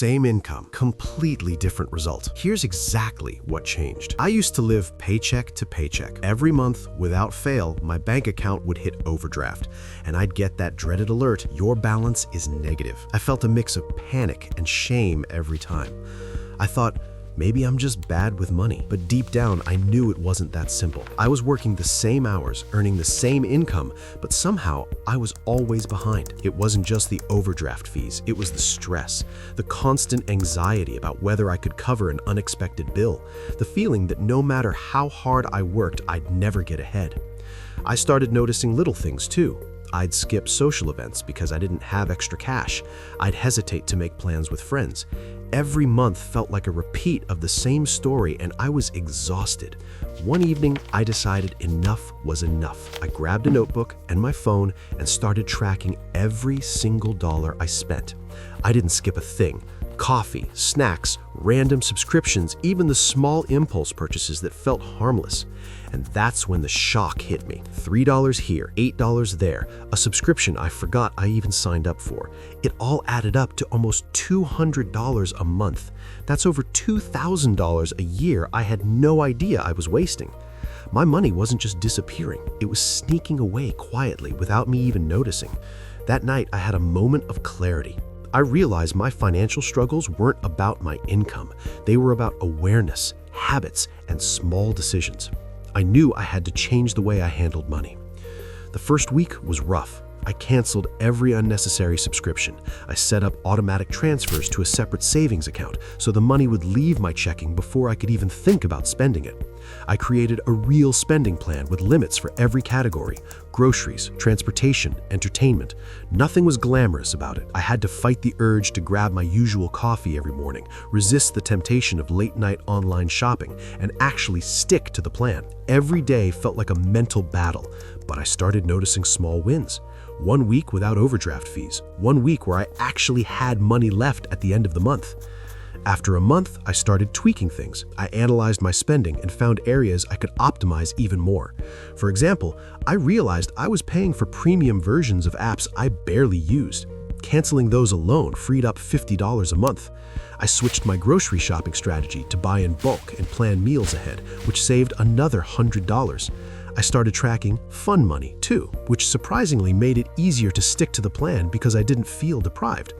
same income, completely different result. Here's exactly what changed. I used to live paycheck to paycheck. Every month, without fail, my bank account would hit overdraft, and I'd get that dreaded alert, your balance is negative. I felt a mix of panic and shame every time. I thought, maybe I'm just bad with money. But deep down, I knew it wasn't that simple. I was working the same hours, earning the same income, but somehow I was always behind. It wasn't just the overdraft fees, it was the stress, the constant anxiety about whether I could cover an unexpected bill, the feeling that no matter how hard I worked, I'd never get ahead. I started noticing little things too. I'd skip social events because I didn't have extra cash. I'd hesitate to make plans with friends. Every month felt like a repeat of the same story, and I was exhausted. One evening, I decided enough was enough. I grabbed a notebook and my phone and started tracking every single dollar I spent. I didn't skip a thing. Coffee, snacks, random subscriptions, even the small impulse purchases that felt harmless. And that's when the shock hit me. $3 here, $8 there, a subscription I forgot I even signed up for. It all added up to almost $200 a month. That's over $2,000 a year I had no idea I was wasting. My money wasn't just disappearing, it was sneaking away quietly without me even noticing. That night, I had a moment of clarity. I realized my financial struggles weren't about my income. They were about awareness, habits, and small decisions. I knew I had to change the way I handled money. The first week was rough. I canceled every unnecessary subscription. I set up automatic transfers to a separate savings account so the money would leave my checking before I could even think about spending it. I created a real spending plan with limits for every category: groceries, transportation, entertainment. Nothing was glamorous about it. I had to fight the urge to grab my usual coffee every morning, resist the temptation of late-night online shopping, and actually stick to the plan. Every day felt like a mental battle, but I started noticing small wins. One week without overdraft fees. One week where I actually had money left at the end of the month. After a month, I started tweaking things. I analyzed my spending and found areas I could optimize even more. For example, I realized I was paying for premium versions of apps I barely used. Canceling those alone freed up $50 a month. I switched my grocery shopping strategy to buy in bulk and plan meals ahead, which saved another $100. I started tracking fun money too, which surprisingly made it easier to stick to the plan because I didn't feel deprived.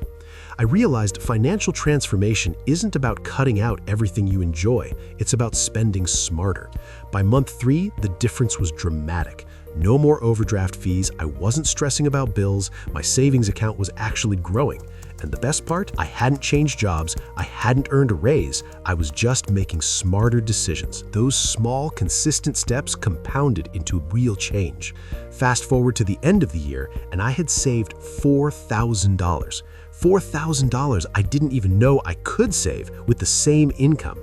I realized financial transformation isn't about cutting out everything you enjoy, it's about spending smarter. By month 3, the difference was dramatic. No more overdraft fees, I wasn't stressing about bills, my savings account was actually growing. And the best part, I hadn't changed jobs, I hadn't earned a raise, I was just making smarter decisions. Those small, consistent steps compounded into real change. Fast forward to the end of the year, and I had saved $4,000. $4,000 I didn't even know I could save with the same income.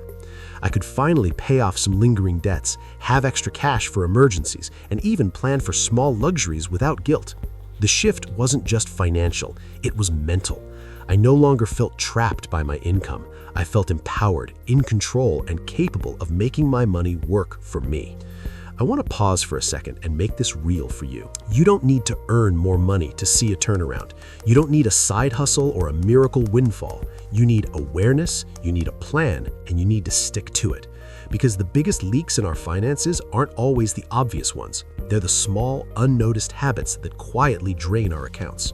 I could finally pay off some lingering debts, have extra cash for emergencies, and even plan for small luxuries without guilt. The shift wasn't just financial, it was mental. I no longer felt trapped by my income. I felt empowered, in control, and capable of making my money work for me. I want to pause for a second and make this real for you. You don't need to earn more money to see a turnaround. You don't need a side hustle or a miracle windfall. You need awareness, you need a plan, and you need to stick to it. Because the biggest leaks in our finances aren't always the obvious ones. They're the small, unnoticed habits that quietly drain our accounts.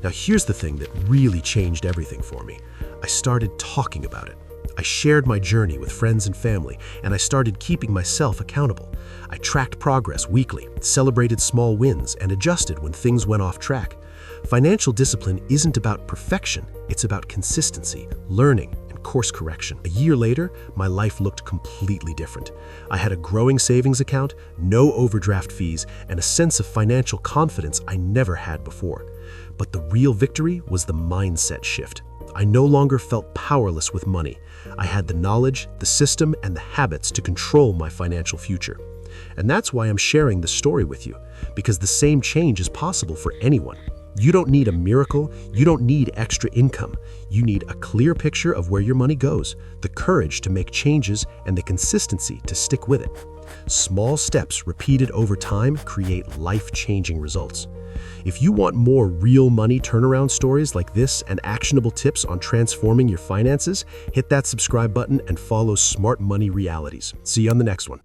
Now here's the thing that really changed everything for me. I started talking about it. I shared my journey with friends and family, and I started keeping myself accountable. I tracked progress weekly, celebrated small wins, and adjusted when things went off track. Financial discipline isn't about perfection, it's about consistency, learning, and course correction. A year later, my life looked completely different. I had a growing savings account, no overdraft fees, and a sense of financial confidence I never had before. But the real victory was the mindset shift. I no longer felt powerless with money. I had the knowledge, the system, and the habits to control my financial future. And that's why I'm sharing this story with you, because the same change is possible for anyone. You don't need a miracle, you don't need extra income. You need a clear picture of where your money goes, the courage to make changes, and the consistency to stick with it. Small steps repeated over time create life-changing results. If you want more real money turnaround stories like this and actionable tips on transforming your finances, hit that subscribe button and follow Smart Money Realities. See you on the next one.